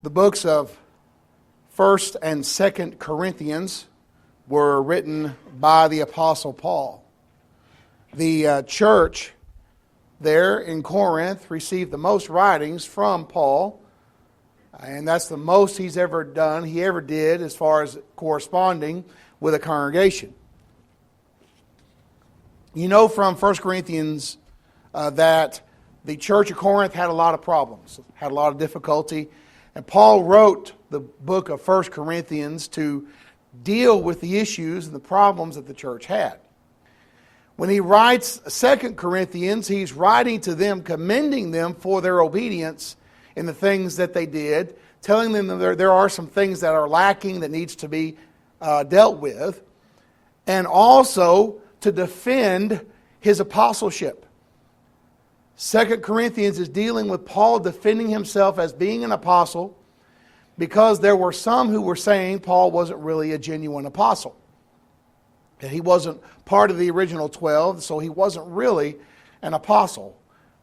The books of 1st and 2nd Corinthians were written by the Apostle Paul. The church there in Corinth received the most writings from Paul, and that's the most he ever did as far as corresponding with a congregation. You know from 1 Corinthians that the church of Corinth had a lot of problems, had a lot of difficulty. And Paul wrote the book of 1 Corinthians to deal with the issues and the problems that the church had. When he writes 2 Corinthians, he's writing to them, commending them for their obedience in the things that they did, telling them that there are some things that are lacking that needs to be dealt with, and also to defend his apostleship. 2 Corinthians is dealing with Paul defending himself as being an apostle because there were some who were saying Paul wasn't really a genuine apostle. That he wasn't part of the original 12, so he wasn't really an apostle.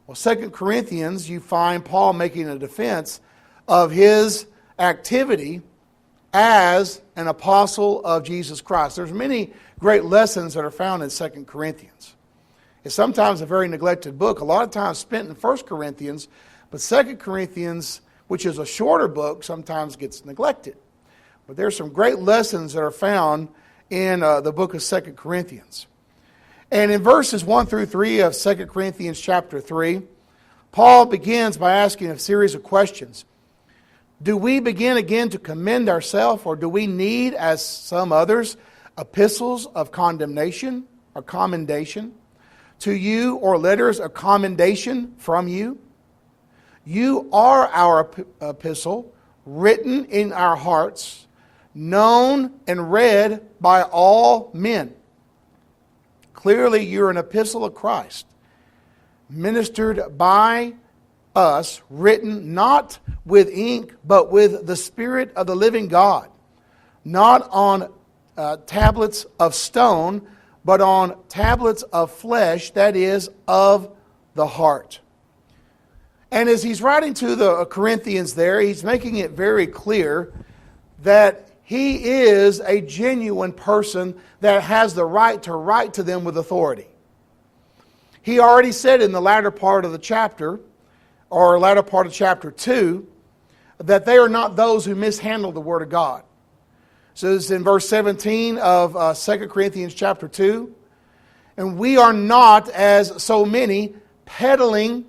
Well, 2 Corinthians, you find Paul making a defense of his activity as an apostle of Jesus Christ. There's many great lessons that are found in 2 Corinthians. It's sometimes a very neglected book, a lot of times spent in 1 Corinthians, but 2 Corinthians, which is a shorter book, sometimes gets neglected. But there's some great lessons that are found in the book of 2 Corinthians. And in verses 1 through 3 of 2 Corinthians chapter 3, Paul begins by asking a series of questions. Do we begin again to commend ourselves, or do we need, as some others, epistles of condemnation or commendation to you, or letters of commendation from you? You are our epistle, written in our hearts, known and read by all men. Clearly, you're an epistle of Christ, ministered by us, written not with ink, but with the Spirit of the living God, not on tablets of stone, but on tablets of flesh, that is, of the heart. And as he's writing to the Corinthians there, he's making it very clear that he is a genuine person that has the right to write to them with authority. He already said in the latter part of the chapter, or latter part of chapter 2, that they are not those who mishandle the Word of God. So this is in verse 17 of 2 Corinthians chapter 2. And we are not, as so many, peddling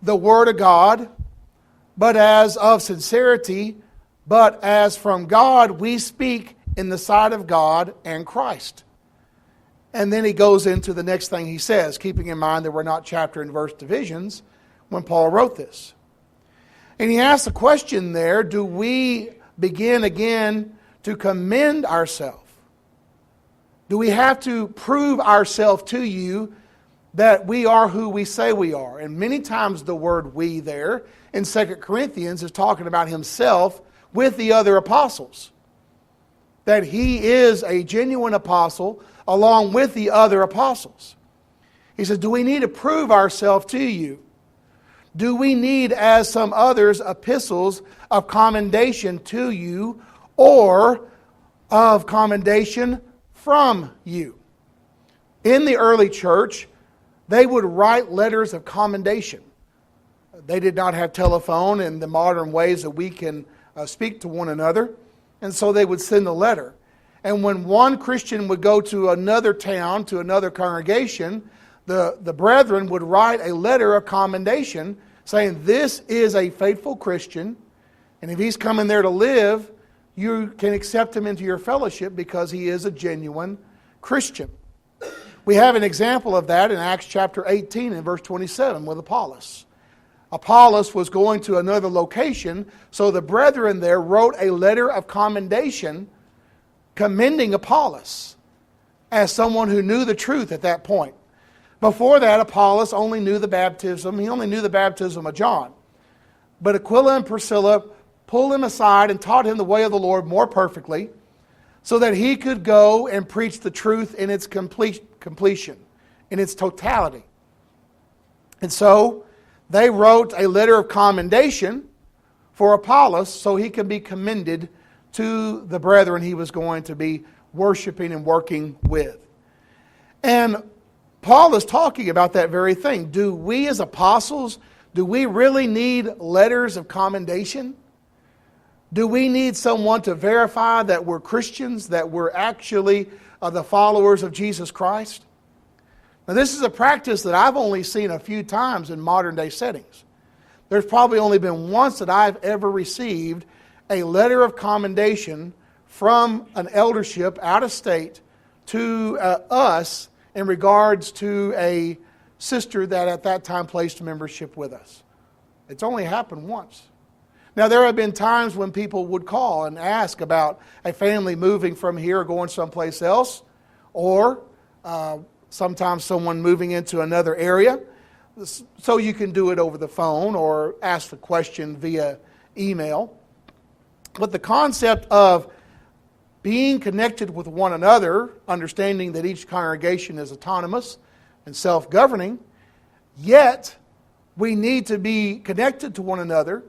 the Word of God, but as of sincerity, but as from God we speak in the sight of God and Christ. And then he goes into the next thing he says, keeping in mind that we're not chapter and verse divisions when Paul wrote this. And he asks the question there, do we begin again to commend ourselves? Do we have to prove ourselves to you that we are who we say we are? And many times the word we there in 2 Corinthians is talking about himself with the other apostles. That he is a genuine apostle along with the other apostles. He says, do we need to prove ourselves to you? Do we need, as some others, epistles of commendation to you, or of commendation from you? In the early church, they would write letters of commendation. They did not have telephone and the modern ways that we can speak to one another, and so they would send a letter. And when one Christian would go to another town, to another congregation, the brethren would write a letter of commendation saying, this is a faithful Christian, and if he's coming there to live, you can accept him into your fellowship because he is a genuine Christian. We have an example of that in Acts chapter 18 and verse 27 with Apollos. Apollos was going to another location, so the brethren there wrote a letter of commendation commending Apollos as someone who knew the truth at that point. Before that, Apollos only knew the baptism. He only knew the baptism of John. But Aquila and Priscilla pulled him aside and taught him the way of the Lord more perfectly so that he could go and preach the truth in its completion, in its totality. And so they wrote a letter of commendation for Apollos so he can be commended to the brethren he was going to be worshiping and working with. And Paul is talking about that very thing. Do we as apostles, do we really need letters of commendation? Do we need someone to verify that we're Christians, that we're actually the followers of Jesus Christ? Now, this is a practice that I've only seen a few times in modern day settings. There's probably only been once that I've ever received a letter of commendation from an eldership out of state to us in regards to a sister that at that time placed membership with us. It's only happened once. Now, there have been times when people would call and ask about a family moving from here or going someplace else, or sometimes someone moving into another area. So you can do it over the phone or ask the question via email. But the concept of being connected with one another, understanding that each congregation is autonomous and self-governing, yet we need to be connected to one another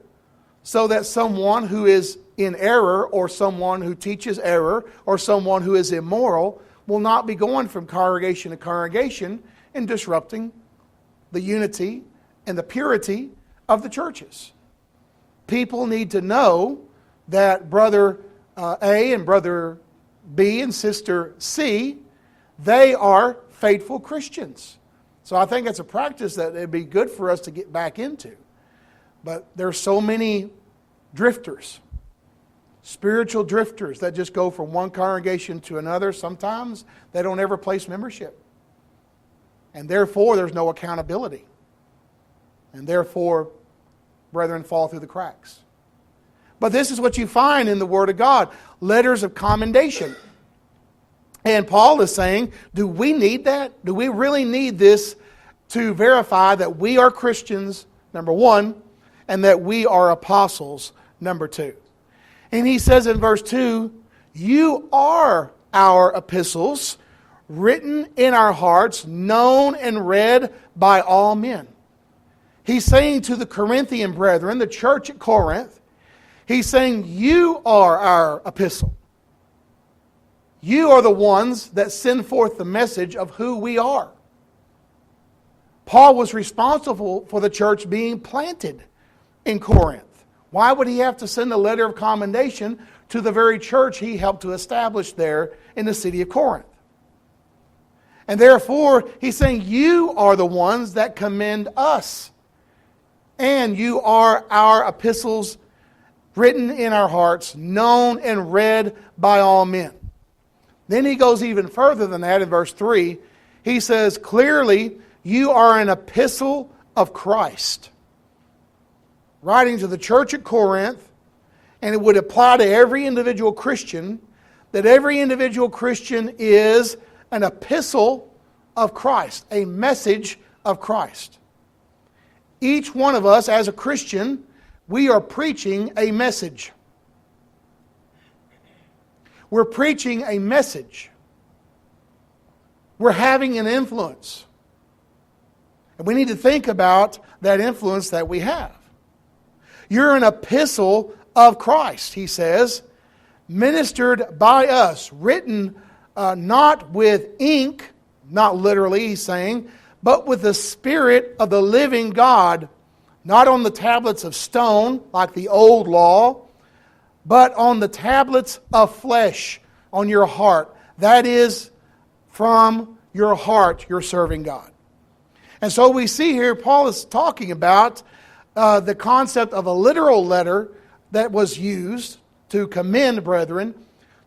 so that someone who is in error or someone who teaches error or someone who is immoral will not be going from congregation to congregation and disrupting the unity and the purity of the churches. People need to know that Brother A and Brother B and Sister C, they are faithful Christians. So I think it's a practice that it'd be good for us to get back into. But there's so many drifters, spiritual drifters that just go from one congregation to another. Sometimes they don't ever place membership. And therefore there's no accountability. And therefore, brethren fall through the cracks. But this is what you find in the Word of God. Letters of commendation. And Paul is saying, do we need that? Do we really need this to verify that we are Christians, number one, and that we are apostles, number two? And he says in verse 2, you are our epistles, written in our hearts, known and read by all men. He's saying to the Corinthian brethren, the church at Corinth, he's saying, you are our epistle. You are the ones that send forth the message of who we are. Paul was responsible for the church being planted in Corinth. Why would he have to send a letter of commendation to the very church he helped to establish there in the city of Corinth? And therefore, he's saying, you are the ones that commend us. And you are our epistles, written in our hearts, known and read by all men. Then he goes even further than that in verse 3. He says, clearly, you are an epistle of Christ. Writing to the church at Corinth, and it would apply to every individual Christian, that every individual Christian is an epistle of Christ, a message of Christ. Each one of us as a Christian, we are preaching a message. We're preaching a message. We're having an influence. And we need to think about that influence that we have. You're an epistle of Christ, he says, ministered by us, written not with ink, not literally, he's saying, but with the Spirit of the living God, not on the tablets of stone, like the old law, but on the tablets of flesh, on your heart. That is, from your heart, you're serving God. And so we see here, Paul is talking about the concept of a literal letter that was used to commend brethren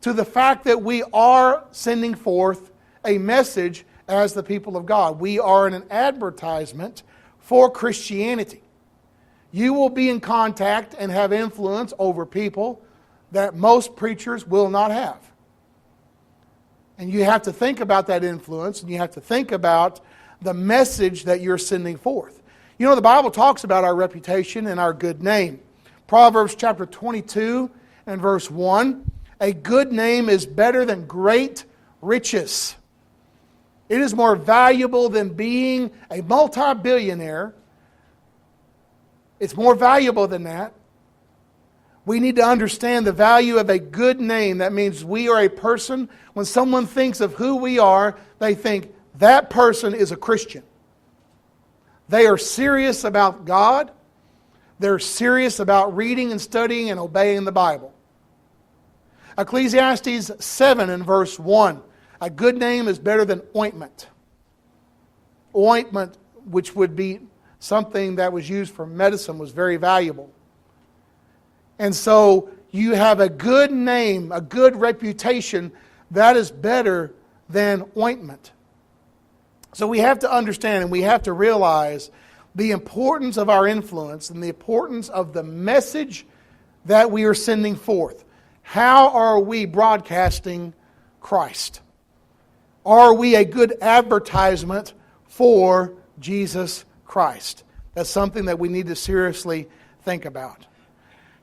to the fact that we are sending forth a message as the people of God. We are an advertisement for Christianity. You will be in contact and have influence over people that most preachers will not have. And you have to think about that influence, and you have to think about the message that you're sending forth. You know, the Bible talks about our reputation and our good name. Proverbs chapter 22 and verse 1, a good name is better than great riches. It is more valuable than being a multi-billionaire. It's more valuable than that. We need to understand the value of a good name. That means we are a person, when someone thinks of who we are, they think that person is a Christian. They are serious about God. They're serious about reading and studying and obeying the Bible. Ecclesiastes 7 and verse 1. A good name is better than ointment. Ointment, which would be something that was used for medicine, was very valuable. And so you have a good name, a good reputation, that is better than ointment. So we have to understand and we have to realize the importance of our influence and the importance of the message that we are sending forth. How are we broadcasting Christ? Are we a good advertisement for Jesus Christ? That's something that we need to seriously think about.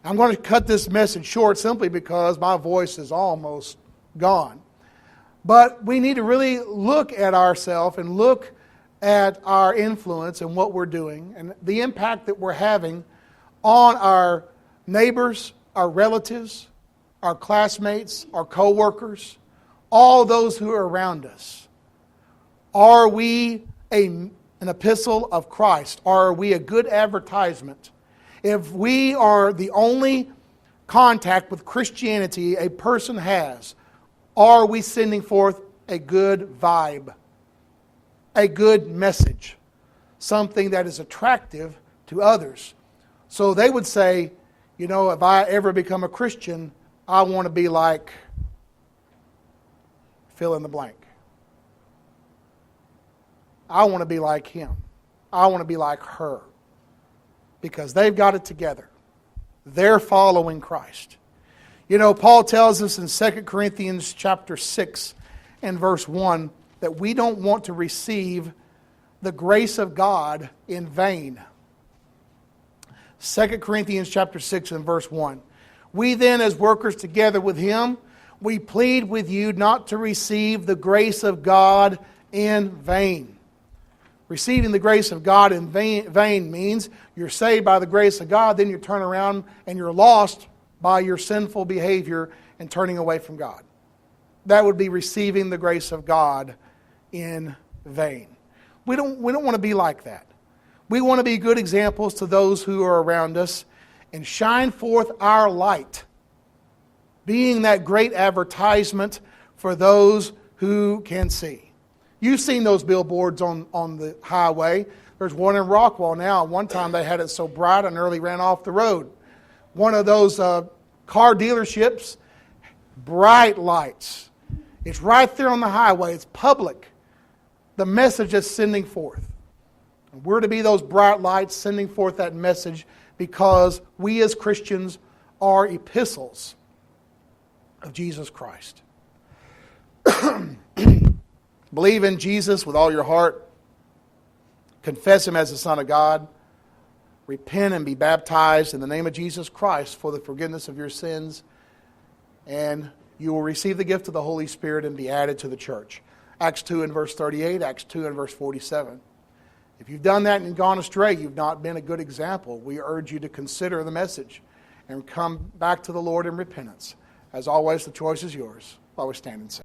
I'm going to cut this message short simply because my voice is almost gone. But we need to really look at ourselves and look at our influence and what we're doing and the impact that we're having on our neighbors, our relatives, our classmates, our co-workers, all those who are around us. Are we an epistle of Christ? Are we a good advertisement? If we are the only contact with Christianity a person has, are we sending forth a good vibe, a good message, something that is attractive to others? So they would say, you know, if I ever become a Christian, I want to be like fill in the blank. I want to be like him. I want to be like her. Because they've got it together. They're following Christ. You know, Paul tells us in 2 Corinthians chapter 6 and verse 1 that we don't want to receive the grace of God in vain. 2 Corinthians chapter 6 and verse 1. We then, as workers together with him, we plead with you not to receive the grace of God in vain. Receiving the grace of God in vain means you're saved by the grace of God, then you turn around and you're lost by your sinful behavior and turning away from God. That would be receiving the grace of God in vain. We don't want to be like that. We want to be good examples to those who are around us and shine forth our light, being that great advertisement for those who can see. You've seen those billboards on the highway. There's one in Rockwall now. One time they had it so bright I nearly ran off the road. One of those car dealerships, bright lights. It's right there on the highway. It's public. The message is sending forth. And we're to be those bright lights sending forth that message because we as Christians are epistles of Jesus Christ. Believe in Jesus with all your heart. Confess Him as the Son of God. Repent and be baptized in the name of Jesus Christ for the forgiveness of your sins. And you will receive the gift of the Holy Spirit and be added to the church. Acts 2 and verse 38, Acts 2 and verse 47. If you've done that and gone astray, you've not been a good example. We urge you to consider the message and come back to the Lord in repentance. As always, the choice is yours. While we stand and sing.